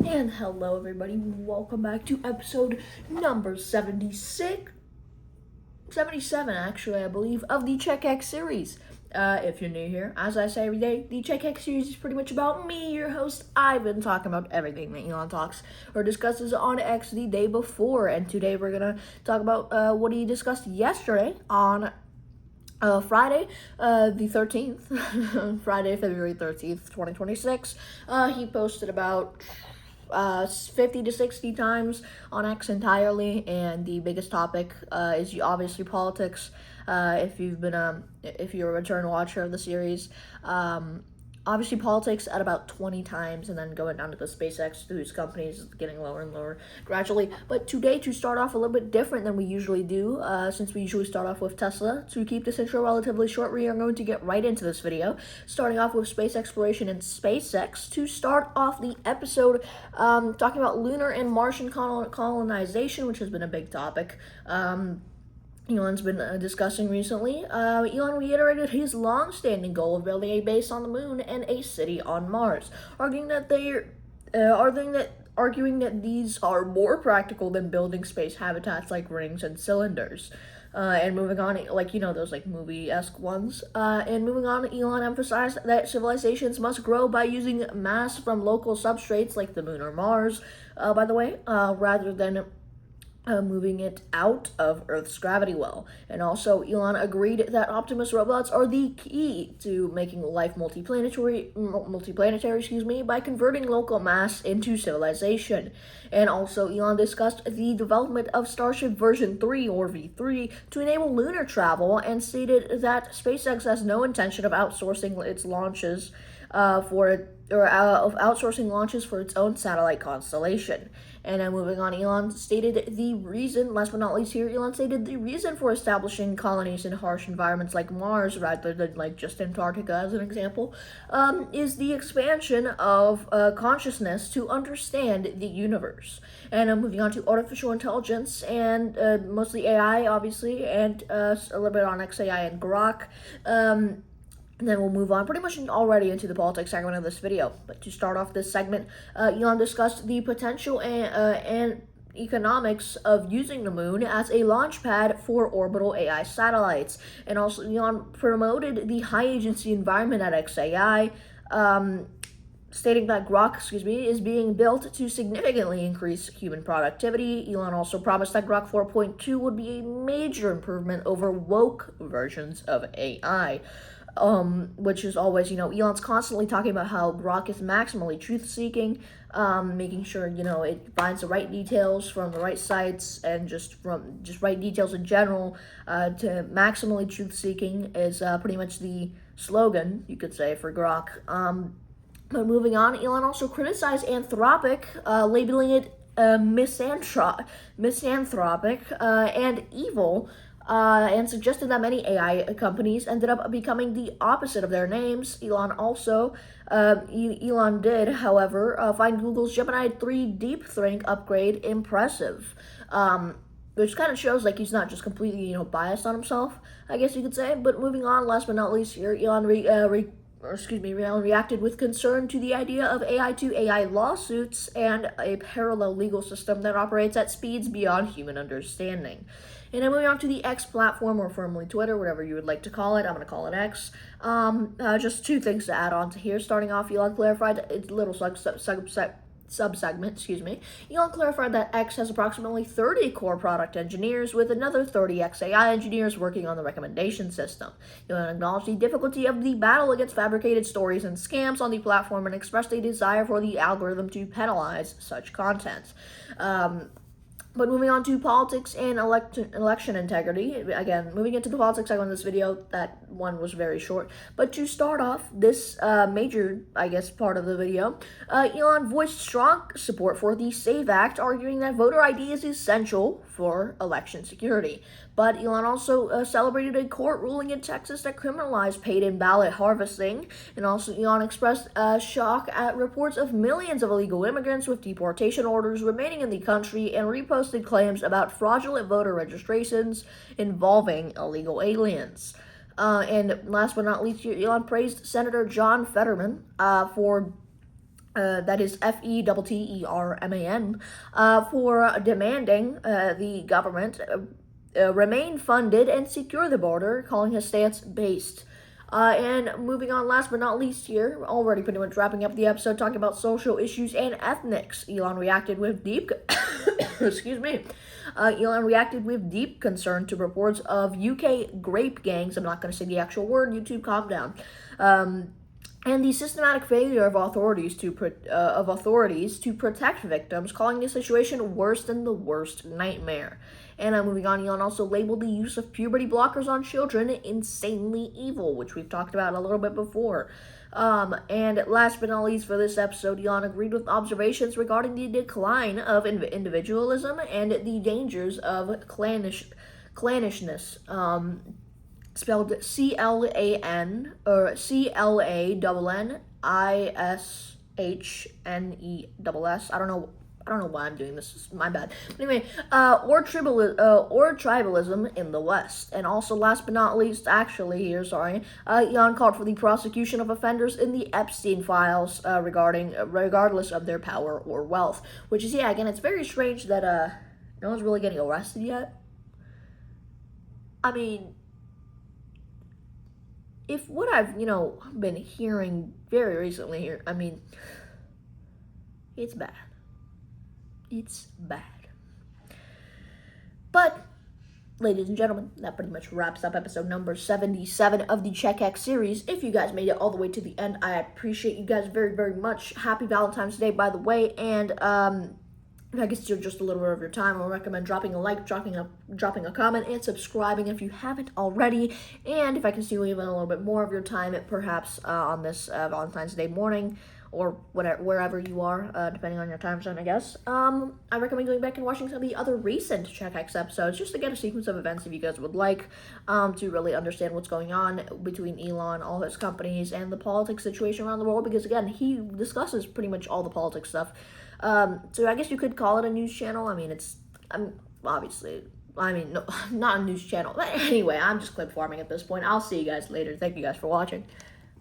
And hello, everybody. Welcome back to episode number 77, actually, I believe, of the CheckX series. If you're new here, as I say every day, the CheckX series is pretty much about me, your host, Ivan, talking about everything that Elon talks or discusses on X the day before. And today we're going to talk about what he discussed yesterday on Friday, the 13th, Friday, February 13th, 2026, he posted about 50 to 60 times on X entirely, and the biggest topic is obviously politics. If you're a return watcher of the series, obviously politics at about 20 times, and then going down to the SpaceX, whose company is getting lower and lower gradually. But today, to start off a little bit different than we usually do, since we usually start off with Tesla, to keep this intro relatively short, we are going to get right into this video, starting off with space exploration and SpaceX. To start off the episode, talking about lunar and Martian colonization, which has been a big topic. Elon's been discussing recently. Elon reiterated his long-standing goal of building a base on the moon and a city on Mars, arguing that these are more practical than building space habitats like rings and cylinders. And moving on, those like movie-esque ones. And moving on, Elon emphasized that civilizations must grow by using mass from local substrates like the moon or Mars, by the way, rather than moving it out of Earth's gravity well. And also, Elon agreed that Optimus robots are the key to making life multiplanetary, by converting local mass into civilization. And also, Elon discussed the development of Starship version 3, or V3, to enable lunar travel, and stated that SpaceX has no intention of outsourcing its launches of outsourcing launches for its own satellite constellation. And moving on, Elon stated the reason, last but not least here, Elon stated the reason for establishing colonies in harsh environments like Mars, rather than like just Antarctica as an example, is the expansion of consciousness to understand the universe. And moving on to artificial intelligence, and mostly AI, obviously, and a little bit on XAI and Grok. And then we'll move on pretty much already into the politics segment of this video. But to start off this segment, Elon discussed the potential and economics of using the moon as a launch pad for orbital AI satellites. And also, Elon promoted the high agency environment at XAI, stating that Grok, is being built to significantly increase human productivity. Elon also promised that Grok 4.2 would be a major improvement over woke versions of AI. Which is always, Elon's constantly talking about how Grok is maximally truth-seeking, making sure, it finds the right details from the right sites, and just right details in general, to maximally truth-seeking is pretty much the slogan, you could say, for Grok. But moving on, Elon also criticized Anthropic, labeling it misanthropic and evil, and suggested that many AI companies ended up becoming the opposite of their names. Elon did, however, find Google's Gemini 3 DeepThink upgrade impressive. Which kind of shows like he's not just completely, biased on himself, I guess you could say. But moving on, last but not least here, Elon reacted with concern to the idea of AI to AI lawsuits and a parallel legal system that operates at speeds beyond human understanding. And then moving on to the X platform, or formerly Twitter, whatever you would like to call it. I'm going to call it X. Just two things to add on to here. Starting off, Elon clarified its little subsegment, Elon clarified that X has approximately 30 core product engineers, with another 30 XAI engineers working on the recommendation system. Elon acknowledged the difficulty of the battle against fabricated stories and scams on the platform, and expressed a desire for the algorithm to penalize such content. But moving on to politics and election integrity. Again, moving into the politics segment of this video, that one was very short. But to start off this major, part of the video, Elon voiced strong support for the SAVE Act, arguing that voter ID is essential for election security. But Elon also celebrated a court ruling in Texas that criminalized paid-in ballot harvesting. And also, Elon expressed shock at reports of millions of illegal immigrants with deportation orders remaining in the country, and reposted claims about fraudulent voter registrations involving illegal aliens. And last but not least, Elon praised Senator John Fetterman for that is FETTERMAN, for demanding the government remain funded and secure the border, calling his stance based. And moving on, last but not least here, already pretty much wrapping up the episode, talking about social issues and ethnics. Elon reacted with deep, excuse me, Elon reacted with deep concern to reports of UK grape gangs. I'm not going to say the actual word. YouTube, calm down. And the systematic failure of authorities to protect victims, calling the situation worse than the worst nightmare. And moving on, Elon also labeled the use of puberty blockers on children insanely evil, which we've talked about a little bit before. And last but not least for this episode, Elon agreed with observations regarding the decline of individualism and the dangers of clannishness. Spelled CLAN or CLANNISHNESS. I don't know why I'm doing this. My bad. But anyway, or tribalism in the West. And also, last but not least, Elon called for the prosecution of offenders in the Epstein files, regardless of their power or wealth. Which is, yeah, again, it's very strange that no one's really getting arrested yet. I mean, if what I've, been hearing very recently here, I mean, it's bad. It's bad. But, ladies and gentlemen, that pretty much wraps up episode number 77 of the CheckX series. If you guys made it all the way to the end, I appreciate you guys very, very much. Happy Valentine's Day, by the way, and, if I can steal just a little bit of your time, I recommend dropping a like, dropping a comment, and subscribing if you haven't already. And if I can steal even a little bit more of your time, perhaps on this Valentine's Day morning, or wherever you are, depending on your time zone, I guess. I recommend going back and watching some of the other recent CheckX episodes, just to get a sequence of events if you guys would like, to really understand what's going on between Elon, all his companies, and the politics situation around the world, because again, he discusses pretty much all the politics stuff. So I guess you could call it a news channel. I mean, no, not a news channel. But anyway, I'm just clip farming at this point. I'll see you guys later. Thank you guys for watching.